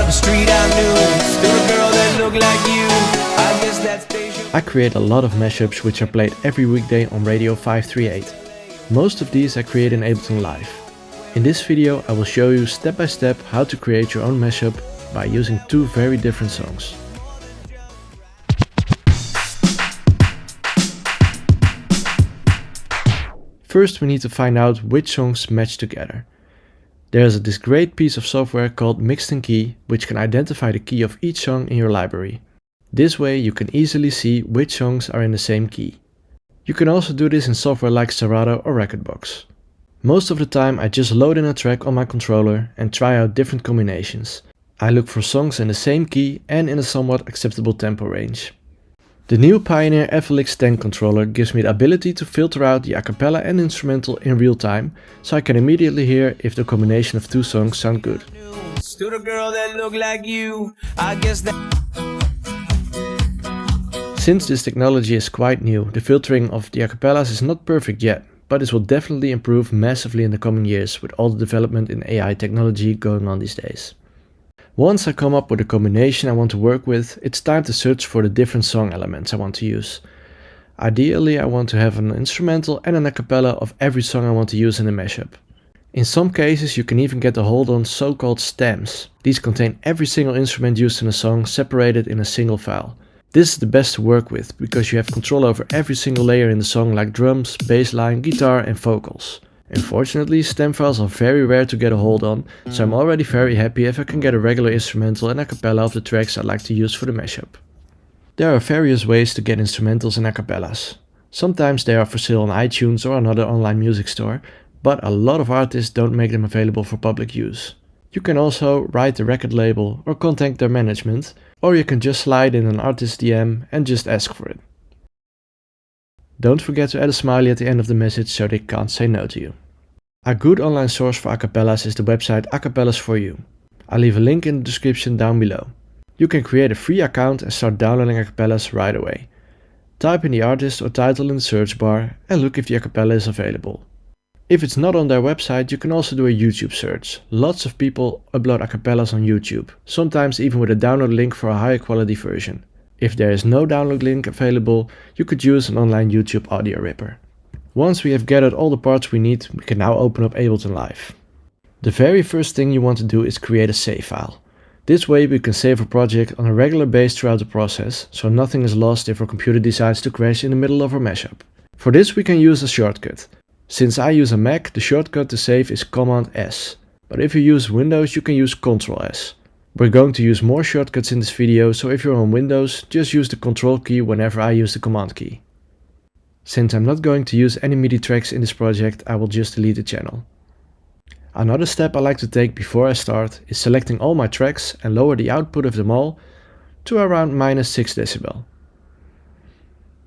of a street I knew. Still a girl that looked like you. I guess that's deja vu. I create a lot of mashups which are played every weekday on Radio 538. Most of these I create in Ableton Live. In this video I will show you step by step how to create your own mashup by using two very different songs. First we need to find out which songs match together. There is this great piece of software called Mixed Key which can identify the key of each song in your library. This way you can easily see which songs are in the same key. You can also do this in software like Serato or Rekordbox. Most of the time I just load in a track on my controller and try out different combinations. I look for songs in the same key and in a somewhat acceptable tempo range. The new Pioneer FLX10 controller gives me the ability to filter out the a cappella and instrumental in real time, so I can immediately hear if the combination of two songs sound good. Still a girl that looked like you. I guess that. Since this technology is quite new, the filtering of the a cappellas is not perfect yet, but this will definitely improve massively in the coming years with all the development in AI technology going on these days. Once I come up with a combination I want to work with, it's time to search for the different song elements I want to use. Ideally I want to have an instrumental and an a cappella of every song I want to use in the mashup. In some cases you can even get a hold on so-called stems. These contain every single instrument used in a song separated in a single file. This is the best to work with because you have control over every single layer in the song like drums, bass line, guitar and vocals. Unfortunately, stem files are very rare to get a hold on, so I'm already very happy if I can get a regular instrumental and a cappella of the tracks I'd like to use for the mashup. There are various ways to get instrumentals and a cappellas. Sometimes they are for sale on iTunes or another online music store, but a lot of artists don't make them available for public use. You can also write the record label or contact their management, or you can just slide in an artist DM and just ask for it. Don't forget to add a smiley at the end of the message so they can't say no to you. A good online source for a cappellas is the website Acapellas for You. I'll leave a link in the description down below. You can create a free account and start downloading a cappellas right away. Type in the artist or title in the search bar and look if the a cappella is available. If it's not on their website, you can also do a YouTube search. Lots of people upload a cappellas on YouTube, sometimes even with a download link for a higher quality version. If there is no download link available, you could use an online YouTube audio ripper. Once we have gathered all the parts we need, we can now open up Ableton Live. The very first thing you want to do is create a save file. This way we can save a project on a regular basis throughout the process, so nothing is lost if our computer decides to crash in the middle of our mashup. For this we can use a shortcut. Since I use a Mac, the shortcut to save is Command S, but if you use Windows you can use Ctrl S. We're going to use more shortcuts in this video, so if you're on Windows, just use the Control key whenever I use the Command key. Since I'm not going to use any MIDI tracks in this project, I will just delete the channel. Another step I like to take before I start is selecting all my tracks and lower the output of them all to around -6 dB.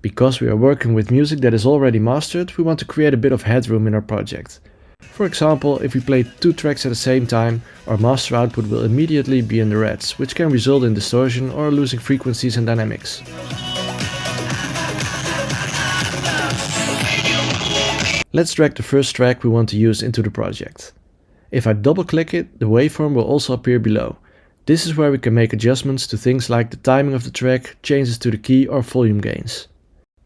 Because we are working with music that is already mastered, we want to create a bit of headroom in our project. For example, if we play two tracks at the same time, our master output will immediately be in the reds, which can result in distortion or losing frequencies and dynamics. Let's drag the first track we want to use into the project. If I double click it, the waveform will also appear below. This is where we can make adjustments to things like the timing of the track, changes to the key or volume gains.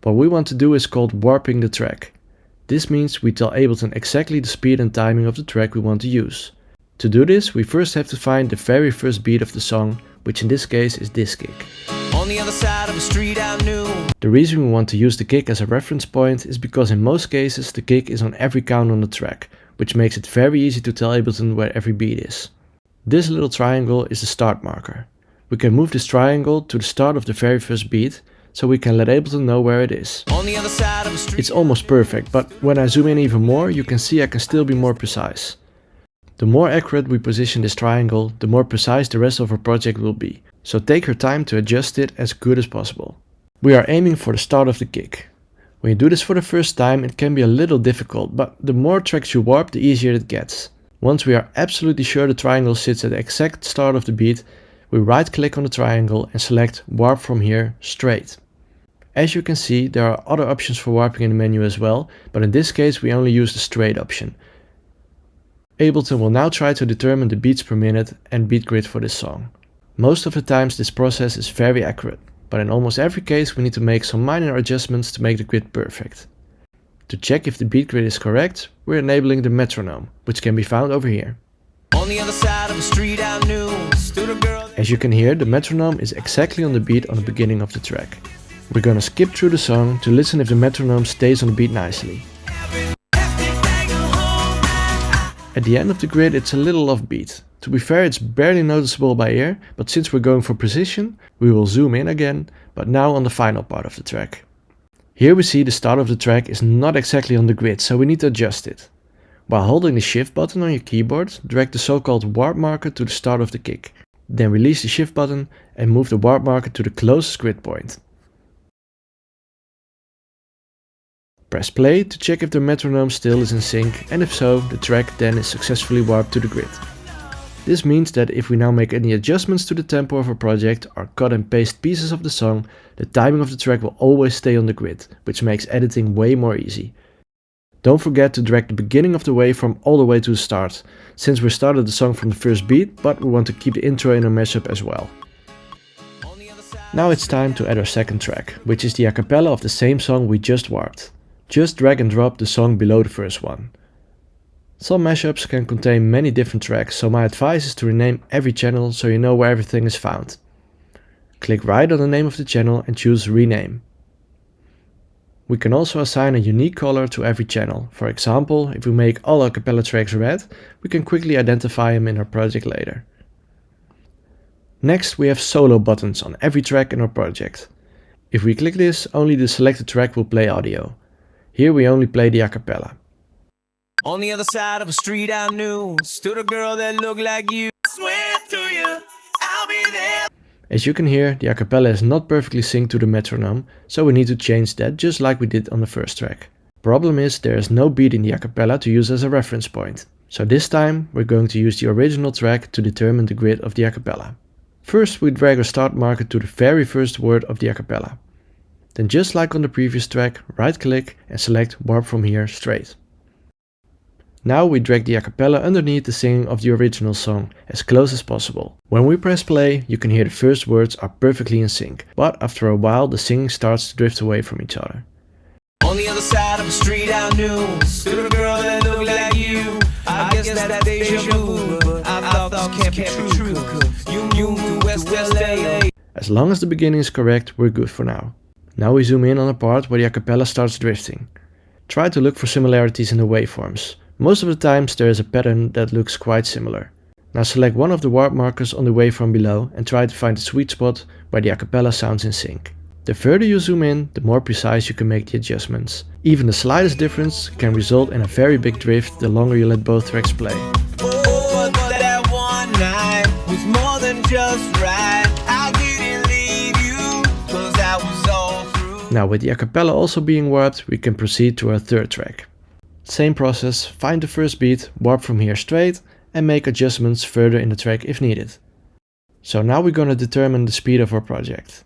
What we want to do is called warping the track. This means we tell Ableton exactly the speed and timing of the track we want to use. To do this, we first have to find the very first beat of the song, which in this case is this kick. On the other side of the street I knew. The reason we want to use the kick as a reference point is because in most cases the kick is on every count on the track, which makes it very easy to tell Ableton where every beat is. This little triangle is the start marker. We can move this triangle to the start of the very first beat, so we can let Ableton know where it is. On the other side of the street. It's almost perfect, but when I zoom in even more, you can see I can still be more precise. The more accurate we position this triangle, the more precise the rest of our project will be, so take your time to adjust it as good as possible. We are aiming for the start of the kick. When you do this for the first time, it can be a little difficult, but the more tracks you warp, the easier it gets. Once we are absolutely sure the triangle sits at the exact start of the beat, we right click on the triangle and select Warp from here straight. As you can see, there are other options for warping in the menu as well, but in this case we only use the straight option. Ableton will now try to determine the beats per minute and beat grid for this song. Most of the times this process is very accurate, but in almost every case we need to make some minor adjustments to make the grid perfect. To check if the beat grid is correct, we're enabling the metronome, which can be found over here. On the other side of the street I knew stood a girl. As you can hear, the metronome is exactly on the beat on the beginning of the track. We're gonna skip through the song to listen if the metronome stays on the beat nicely. At the end of the grid it's a little offbeat. To be fair, it's barely noticeable by ear, but since we're going for precision, we will zoom in again, but now on the final part of the track. Here we see the start of the track is not exactly on the grid, so we need to adjust it. While holding the shift button on your keyboard, drag the so-called warp marker to the start of the kick. Then release the shift button and move the warp marker to the closest grid point. Press play to check if the metronome still is in sync, and if so, the track then is successfully warped to the grid. This means that if we now make any adjustments to the tempo of a project or cut and paste pieces of the song, the timing of the track will always stay on the grid, which makes editing way more easy. Don't forget to drag the beginning of the waveform all the way to the start, since we started the song from the first beat, but we want to keep the intro in our mashup as well. Now it's time to add our second track, which is the a cappella of the same song we just warped. Just drag and drop the song below the first one. Some mashups can contain many different tracks, so my advice is to rename every channel so you know where everything is found. Click right on the name of the channel and choose Rename. We can also assign a unique color to every channel. For example, if we make all a cappella tracks red, we can quickly identify them in our project later. Next, we have solo buttons on every track in our project. If we click this, only the selected track will play audio. Here we only play the a cappella. On the other side of a street I knew stood a girl that looked like you. I swear to you, I'll be there. As you can hear, the a cappella is not perfectly synced to the metronome, so we need to change that just like we did on the first track. Problem is there is no beat in the a cappella to use as a reference point. So this time we're going to use the original track to determine the grid of the a cappella. First we drag our start marker to the very first word of the a cappella. Then just like on the previous track, right click and select warp from here straight. Now we drag the a cappella underneath the singing of the original song, as close as possible. When we press play, you can hear the first words are perfectly in sync, but after a while the singing starts to drift away from each other. On the other side of the street I knew stood a girl that looked like you. I guess that's deja vu, but I thought this can't be true, 'cause you moved to West LA. As long as the beginning is correct, we're good for now. Now we zoom in on a part where the a cappella starts drifting. Try to look for similarities in the waveforms. Most of the times there is a pattern that looks quite similar. Now select one of the warp markers on the waveform below and try to find the sweet spot where the a cappella sounds in sync. The further you zoom in, the more precise you can make the adjustments. Even the slightest difference can result in a very big drift the longer you let both tracks play. Oh, but that one night was more than just right. I didn't leave you, 'cause that was all through. Now with the a cappella also being warped, we can proceed to our third track. Same process, find the first beat, warp from here straight and make adjustments further in the track if needed. So now we're gonna determine the speed of our project.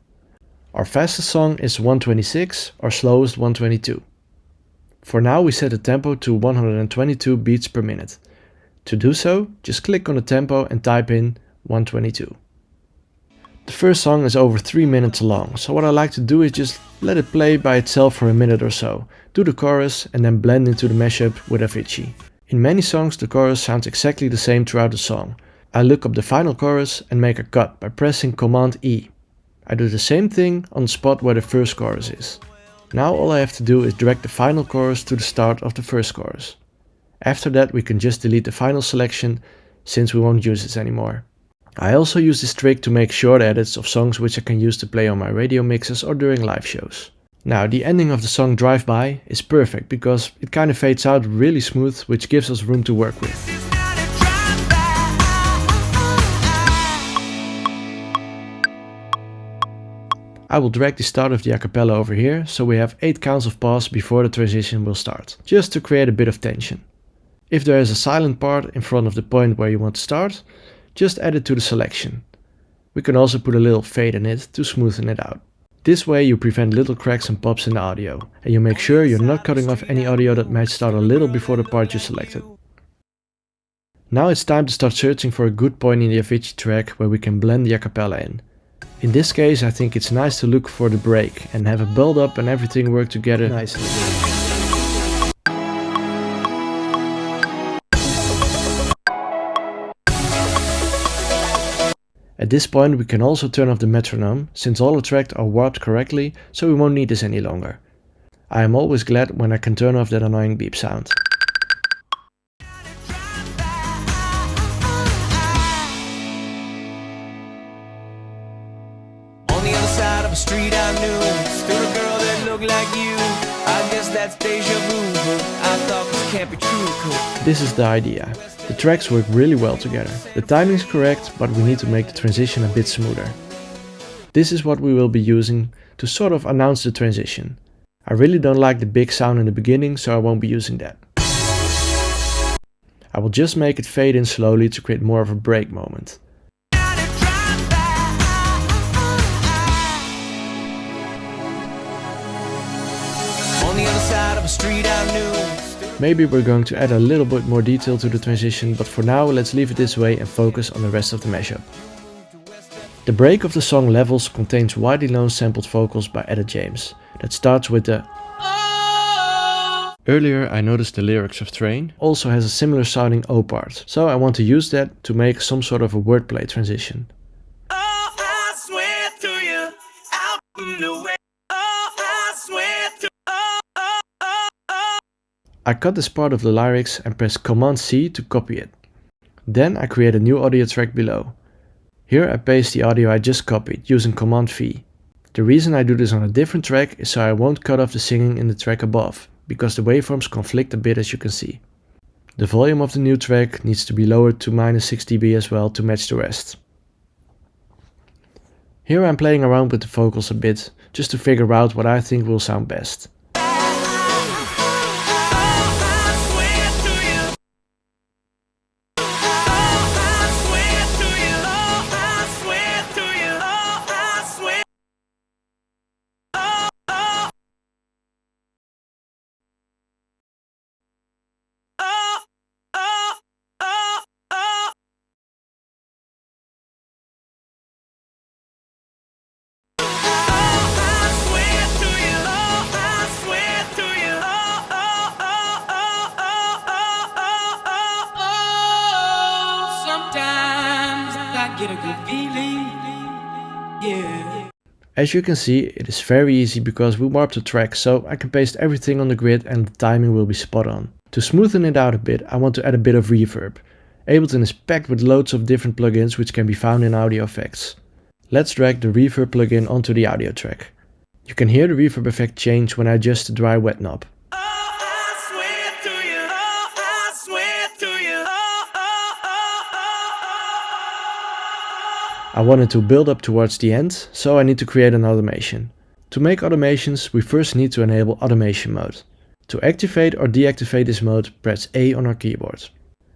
Our fastest song is 126, our slowest 122. For now we set the tempo to 122 beats per minute. To do so, just click on the tempo and type in 122. The first song is over 3 minutes long, so what I like to do is just let it play by itself for a minute or so, do the chorus and then blend into the mashup with Avicii. In many songs the chorus sounds exactly the same throughout the song. I look up the final chorus and make a cut by pressing Command E. I do the same thing on the spot where the first chorus is. Now all I have to do is drag the final chorus to the start of the first chorus. After that we can just delete the final selection since we won't use this anymore. I also use this trick to make short edits of songs which I can use to play on my radio mixes or during live shows. Now the ending of the song Drive By is perfect because it kind of fades out really smooth, which gives us room to work with. I will drag the start of the a cappella over here so we have 8 counts of pause before the transition will start, just to create a bit of tension. If there is a silent part in front of the point where you want to start, just add it to the selection. We can also put a little fade in it to smoothen it out. This way you prevent little cracks and pops in the audio, and you make sure you're not cutting off any audio that might start a little before the part you selected. Now it's time to start searching for a good point in the Avicii track where we can blend the a cappella in. In this case I think it's nice to look for the break and have a build up and everything work together nicely. At this point we can also turn off the metronome, since all the tracks are warped correctly, so we won't need this any longer. I am always glad when I can turn off that annoying beep sound. On the other side of a street I knew stood a girl that looked like you. I guess that's deja vu, but I thought this can't be true. This is the idea. The tracks work really well together. The timing is correct, but we need to make the transition a bit smoother. This is what we will be using to sort of announce the transition. I really don't like the big sound in the beginning, so I won't be using that. I will just make it fade in slowly to create more of a break moment. On the other side of a street I knew. Maybe we're going to add a little bit more detail to the transition, but for now let's leave it this way and focus on the rest of the mashup. The break of the song Levels contains widely known sampled vocals by Etta James that starts with the Earlier I noticed the lyrics of Train also has a similar sounding O part, so I want to use that to make some sort of a wordplay transition. I swear to you, out in the way. I swear to I cut this part of the lyrics and press Command C to copy it. Then I create a new audio track below. Here I paste the audio I just copied using Command V. The reason I do this on a different track is so I won't cut off the singing in the track above, because the waveforms conflict a bit as you can see. The volume of the new track needs to be lowered to -6 dB as well to match the rest. Here I'm playing around with the vocals a bit, just to figure out what I think will sound best. Get a good feeling, yeah. As you can see, it is very easy because we warped the track, so I can paste everything on the grid and the timing will be spot on. To smoothen it out a bit, I want to add a bit of reverb. Ableton is packed with loads of different plugins which can be found in Audio Effects. Let's drag the reverb plugin onto the audio track. You can hear the reverb effect change when I adjust the dry wet knob. I wanted to build up towards the end, so I need to create an automation. To make automations, we first need to enable automation mode. To activate or deactivate this mode, press A on our keyboard.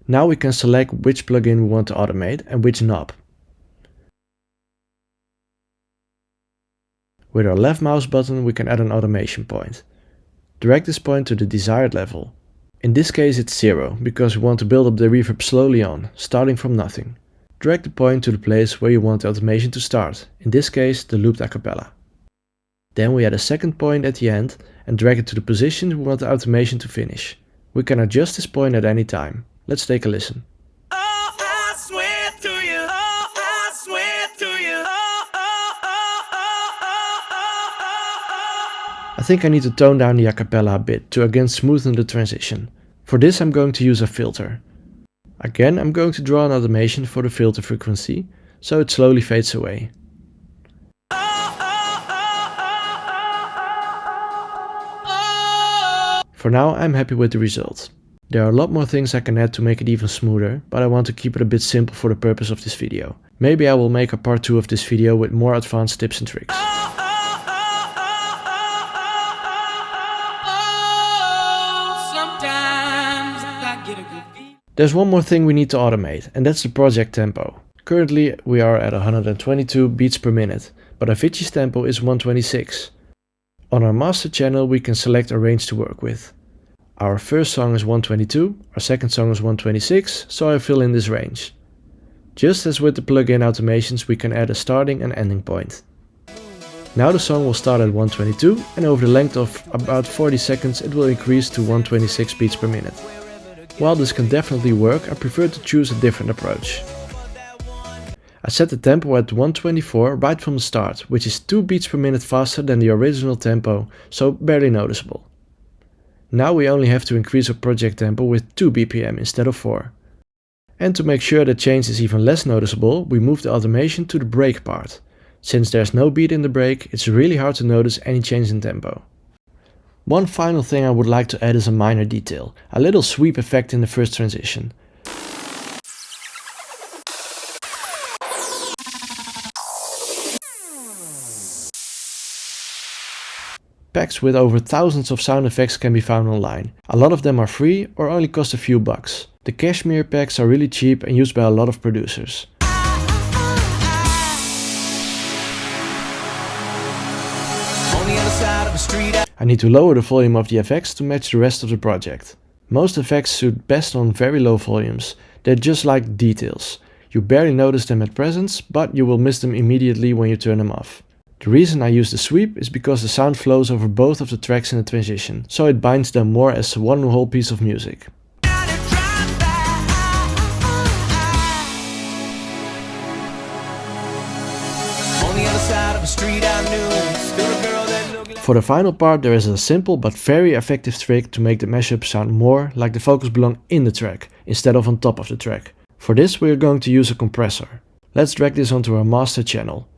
Now we can select which plugin we want to automate and which knob. With our left mouse button we can add an automation point. Drag this point to the desired level. In this case it's 0, because we want to build up the reverb slowly on, starting from nothing. Drag the point to the place where you want the automation to start, in this case the looped a cappella. Then we add a second point at the end and drag it to the position we want the automation to finish. We can adjust this point at any time. Let's take a listen. I swear to you, I swear to you. I think I need to tone down the a cappella a bit to again smoothen the transition. For this I'm going to use a filter. Again I'm going to draw an automation for the filter frequency, so it slowly fades away. For now I'm happy with the result. There are a lot more things I can add to make it even smoother, but I want to keep it a bit simple for the purpose of this video. Maybe I will make a part 2 of this video with more advanced tips and tricks. There's one more thing we need to automate, and that's the project tempo. Currently we are at 122 beats per minute, but Avicii's tempo is 126. On our master channel we can select a range to work with. Our first song is 122, our second song is 126, so I fill in this range. Just as with the plugin automations, we can add a starting and ending point. Now the song will start at 122 and over the length of about 40 seconds it will increase to 126 beats per minute. While this can definitely work, I prefer to choose a different approach. I set the tempo at 124 right from the start, which is 2 beats per minute faster than the original tempo, so barely noticeable. Now we only have to increase our project tempo with 2 BPM instead of 4. And to make sure the change is even less noticeable, we move the automation to the break part. Since there's no beat in the break, it's really hard to notice any change in tempo. One final thing I would like to add is a minor detail, a little sweep effect in the first transition. Packs with over thousands of sound effects can be found online. A lot of them are free or only cost a few bucks. The Cashmere packs are really cheap and used by a lot of producers. I need to lower the volume of the effects to match the rest of the project. Most effects suit best on very low volumes. They're just like details. You barely notice them at presence, but you will miss them immediately when you turn them off. The reason I use the sweep is because the sound flows over both of the tracks in the transition, so it binds them more as one whole piece of music. For the final part there is a simple but very effective trick to make the mashup sound more like the vocals belong in the track, instead of on top of the track. For this we are going to use a compressor. Let's drag this onto our master channel.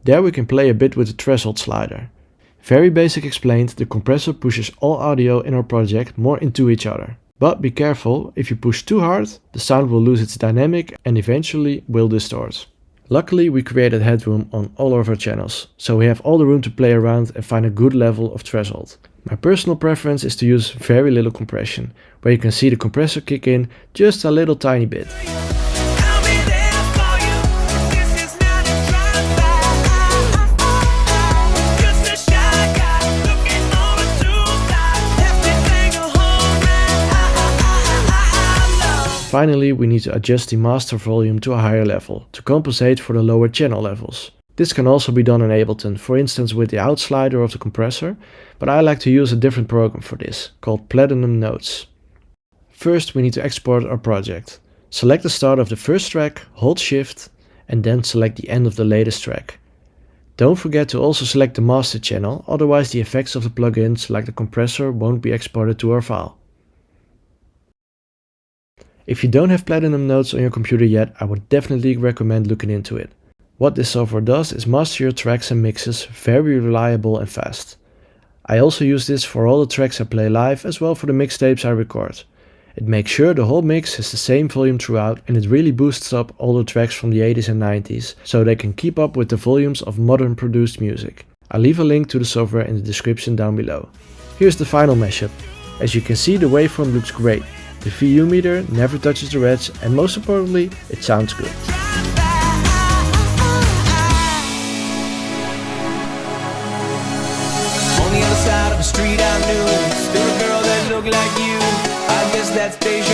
There we can play a bit with the threshold slider. Very basic explained, the compressor pushes all audio in our project more into each other. But be careful, if you push too hard, the sound will lose its dynamic and eventually will distort. Luckily we created headroom on all of our channels, so we have all the room to play around and find a good level of threshold. My personal preference is to use very little compression, where you can see the compressor kick in just a little tiny bit. Finally, we need to adjust the master volume to a higher level, to compensate for the lower channel levels. This can also be done in Ableton, for instance with the out slider of the compressor, but I like to use a different program for this, called Platinum Notes. First we need to export our project. Select the start of the first track, hold Shift, and then select the end of the latest track. Don't forget to also select the master channel, otherwise the effects of the plugins like the compressor won't be exported to our file. If you don't have Platinum Notes on your computer yet, I would definitely recommend looking into it. What this software does is master your tracks and mixes very reliable and fast. I also use this for all the tracks I play live as well for the mixtapes I record. It makes sure the whole mix has the same volume throughout and it really boosts up all the tracks from the 80s and 90s so they can keep up with the volumes of modern produced music. I'll leave a link to the software in the description down below. Here's the final mashup. As you can see, the waveform looks great. The VU meter never touches the reds and most importantly, it sounds good. On the other side of the street I knew stood a girl that looked like you. I guess that's deja